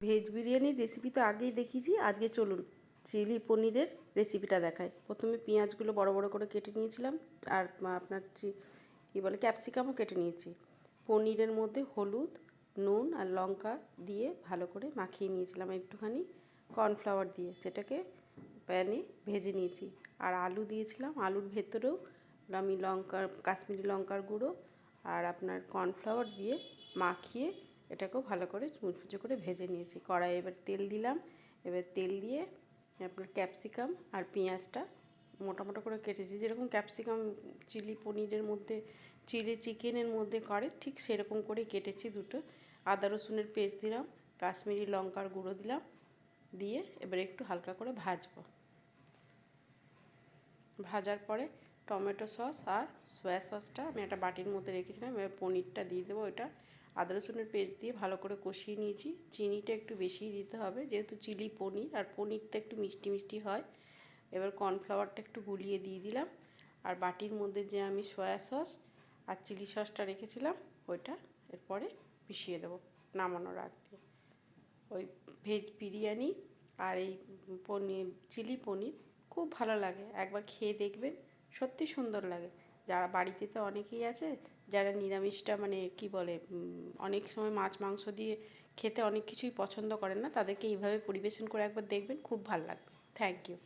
Veg বিরিয়ানির recipe তো আগেই দেখিয়েছি, আজকে চলুন চিলি পনিরের রেসিপিটা দেখাই। প্রথমে পেঁয়াজগুলো বড় বড় করে কেটে নিয়েছিলাম, আর আপনার কী বলে ক্যাপসিকামও কেটে নিয়েছি। পনিরের মধ্যে হলুদ, নুন আর লঙ্কা দিয়ে ভালো করে মাখিয়ে নিয়েছিলাম, একটুখানি কর্নফ্লাওয়ার দিয়ে সেটাকে প্যানে ভেজে নিয়েছি। আর আলু দিয়েছিলাম, আলুর ভেতরেও আমি কাশ্মীরি লঙ্কার গুঁড়ো আর আপনার কর্নফ্লাওয়ার দিয়ে মাখিয়ে এটাকেও ভালো করে মুচমুচে করে ভেজে নিয়েছি। কড়াইয়ে এবার তেল দিলাম, এবার তেল দিয়ে আপনার ক্যাপসিকাম আর পেঁয়াজটা মোটা মোটা করে কেটেছি, যেরকম ক্যাপসিকাম চিলি পনিরের মধ্যে চিলি চিকেনের মধ্যে করে ঠিক সেরকম করেই কেটেছি দুটো। আদা রসুনের পেস্ট দিলাম, কাশ্মীরি লঙ্কার গুঁড়ো দিলাম, দিয়ে এবার একটু হালকা করে ভাজবো। ভাজার পরে টমেটো সস আর সয়া সসটা আমি একটা বাটির মধ্যে রেখেছিলাম, এবার পনিরটা দিয়ে দেবো। এটা আদা রসুনের পেস্ট দিয়ে ভালো করে কষিয়ে নিয়েছি। চিনিটা একটু বেশিই দিতে হবে, যেহেতু চিলি পনির আর পনিরটা একটু মিষ্টি মিষ্টি হয়। এবার কর্নফ্লাওয়ারটা একটু গুলিয়ে দিয়ে দিলাম, আর বাটির মধ্যে যে আমি সয়া সস আর চিলি সসটা রেখেছিলাম ওইটা এরপরে মিশিয়ে দেবো নামানোর আগ দিয়ে। ওই ভেজ বিরিয়ানি আর এই পনির চিলি পনির খুব ভালো লাগে, একবার খেয়ে দেখবেন, সত্যি সুন্দর লাগে। যারা বাড়িতে তো অনেকেই আছে যারা নিরামিষটা মানে কি বলে অনেক সময় মাছ মাংস দিয়ে খেতে অনেক কিছুই পছন্দ করেন না, তাদেরকে এইভাবে পরিবেশন করে একবার দেখবেন, খুব ভালো লাগবে। Thank you.